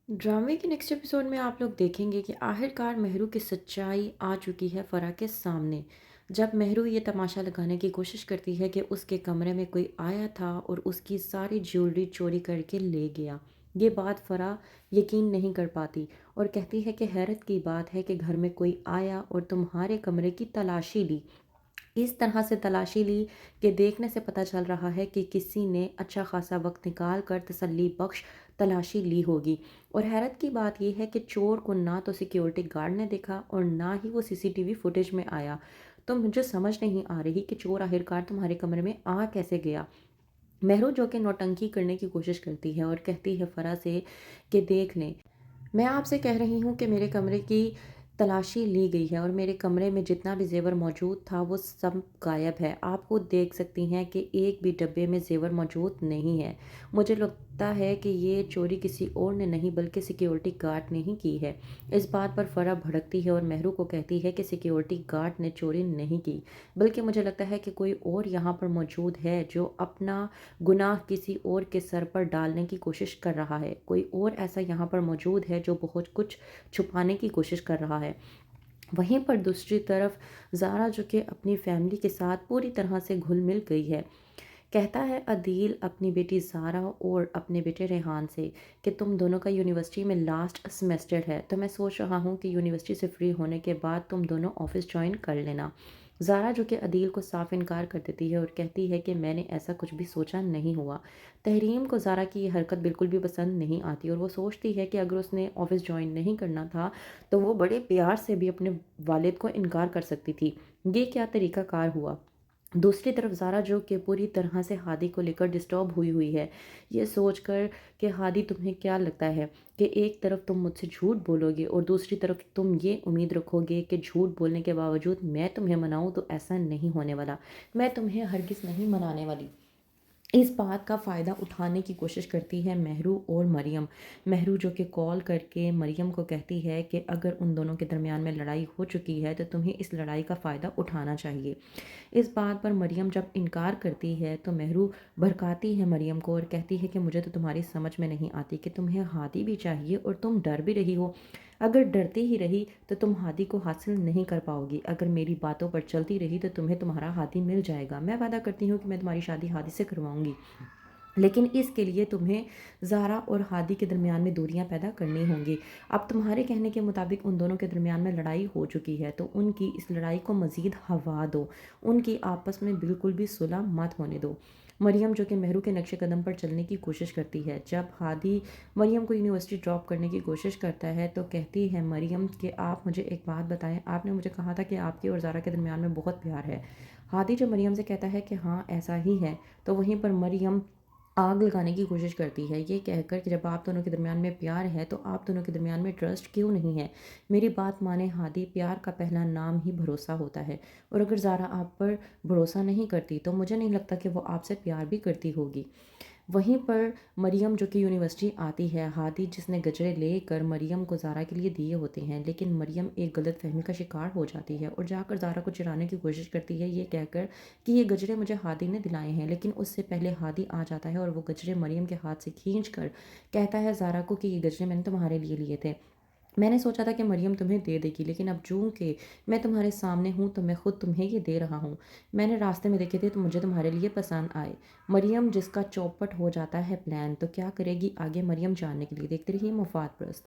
ड्रामे के next episode में आप लोग देखेंगे कि आखिरकार मेहरू की सच्चाई आ चुकी है फ़रा के सामने। जब मेहरू ये तमाशा लगाने की कोशिश करती है कि उसके कमरे में कोई आया था और उसकी सारी ज्वेलरी चोरी करके ले गया। ये बात फ़रा यकीन नहीं कर पाती और कहती है कि हैरत की बात है कि घर में कोई आया और तुम्हारे कमरे की तलाशी ली। इस तरह से तलाशी ली कि देखने से पता चल रहा है कि किसी ने अच्छा खासा वक्त निकाल कर तसल्ली बख्श तलाशी ली होगी। और हैरत की बात यह है कि चोर को ना तो सिक्योरिटी गार्ड ने देखा और ना ही वो सीसीटीवी फुटेज में आया। तो मुझे समझ नहीं आ रही कि चोर आखिरकार तुम्हारे कमरे में आ कैसे गया। मेहरू जो कि नौटंकी करने की कोशिश करती है और कहती है फ़रा से कि देख लें, मैं आपसे कह रही हूँ कि मेरे कमरे की तलाशी ली गई है और मेरे कमरे में जितना भी ज़ेवर मौजूद था वो सब गायब है। आप खुद देख सकती हैं कि एक भी डब्बे में ज़ेवर मौजूद नहीं है। मुझे लगता है कि ये चोरी किसी और ने नहीं बल्कि सिक्योरिटी गार्ड ने ही की है। इस बात पर फ़रा भड़कती है और मेहरू को कहती है कि सिक्योरिटी गार्ड ने चोरी नहीं की, बल्कि मुझे लगता है कि कोई और यहाँ पर मौजूद है जो अपना गुनाह किसी और के सर पर डालने की कोशिश कर रहा है। कोई और ऐसा यहाँ पर मौजूद है जो बहुत कुछ छुपाने की कोशिश कर रहा है। वहीं पर दूसरी तरफ ज़ारा जो कि अपनी फैमिली के साथ पूरी तरह से घुल-मिल गई है। कहता है अदील अपनी बेटी ज़ारा और अपने बेटे रेहान से कि तुम दोनों का यूनिवर्सिटी में लास्ट सेमेस्टर है, तो मैं सोच रहा हूँ कि यूनिवर्सिटी से फ्री होने के बाद तुम दोनों ऑफ़िस जॉइन कर लेना। ज़ारा जो कि अदील को साफ इनकार कर देती है और कहती है कि मैंने ऐसा कुछ भी सोचा नहीं हुआ। तहरीम को ज़ारा की ये हरकत बिल्कुल भी पसंद नहीं आती और वो सोचती है कि अगर उसने ऑफ़िस जॉइन नहीं करना था, तो वो बड़े प्यार से भी अपने वालिद को इनकार कर सकती थी। ये क्या तरीक़ाकार हुआ? दूसरी तरफ ज़ारा जो कि पूरी तरह से हादी को लेकर डिस्टर्ब हुई हुई है, ये सोचकर कि हादी तुम्हें क्या लगता है कि एक तरफ तुम मुझसे झूठ बोलोगे और दूसरी तरफ तुम ये उम्मीद रखोगे कि झूठ बोलने के बावजूद मैं तुम्हें मनाऊँ, तो ऐसा नहीं होने वाला। मैं तुम्हें हरगिज़ नहीं मनाने वाली। इस बात का फ़ायदा उठाने की कोशिश करती है मेहरू और मरियम। मेहरू जो कि कॉल करके मरियम को कहती है कि अगर उन दोनों के दरमियान में लड़ाई हो चुकी है तो तुम्हें इस लड़ाई का फ़ायदा उठाना चाहिए। इस बात पर मरियम जब इनकार करती है तो मेहरू भड़काती है मरियम को और कहती है कि मुझे तो तुम्हारी समझ में नहीं आती कि तुम्हें हादी भी चाहिए और तुम डर भी रही हो। अगर डरती ही रही तो तुम हादी को हासिल नहीं कर पाओगी। अगर मेरी बातों पर चलती रही तो तुम्हें तुम्हारा हादी मिल जाएगा। मैं वादा करती हूँ कि मैं तुम्हारी शादी हादी से करवाऊँगी। लेकिन इसके लिए तुम्हें ज़ारा और हादी के दरमियान में दूरियां पैदा करनी होंगी। अब तुम्हारे कहने के मुताबिक उन दोनों के दरमियान में लड़ाई हो चुकी है, तो उनकी इस लड़ाई को मज़ीद हवा दो। उनकी आपस में बिल्कुल भी सुलह मत होने दो। मरियम जो कि मेहरू के नक्शे कदम पर चलने की कोशिश करती है। जब हादी मरियम को यूनिवर्सिटी ड्रॉप करने की कोशिश करता है तो कहती है मरियम कि आप मुझे एक बात बताएं, आपने मुझे कहा था कि आपके और ज़ारा के दरमियान में बहुत प्यार है। हादी जब मरियम से कहता है कि हाँ ऐसा ही है, तो वहीं पर मरियम आग लगाने की कोशिश करती है, ये कहकर कि जब आप दोनों के दरमियान में प्यार है तो आप दोनों के दरमियान में ट्रस्ट क्यों नहीं है। मेरी बात माने हादी, प्यार का पहला नाम ही भरोसा होता है और अगर ज़ारा आप पर भरोसा नहीं करती तो मुझे नहीं लगता कि वो आपसे प्यार भी करती होगी। वहीं पर मरियम जो कि यूनिवर्सिटी आती है, हादी जिसने गजरे लेकर मरियम को ज़ारा के लिए दिए होते हैं, लेकिन मरियम एक गलत फहमी का शिकार हो जाती है और जाकर ज़ारा को चिढ़ाने की कोशिश करती है, ये कहकर कि ये गजरे मुझे हादी ने दिलाए हैं। लेकिन उससे पहले हादी आ जाता है और वो गजरे मरियम के हाथ से खींच कर कहता है ज़ारा को कि ये गजरे मैंने तुम्हारे लिए लिए थे। मैंने सोचा था कि मरियम तुम्हें दे देगी, लेकिन अब चूंकि मैं तुम्हारे सामने हूँ तो मैं खुद तुम्हें ये दे रहा हूँ। मैंने रास्ते में देखे थे तो मुझे तुम्हारे लिए पसंद आए। मरियम जिसका चौपट हो जाता है प्लान, तो क्या करेगी आगे मरियम जानने के लिए देखते रहिए मुफाद प्रस्त।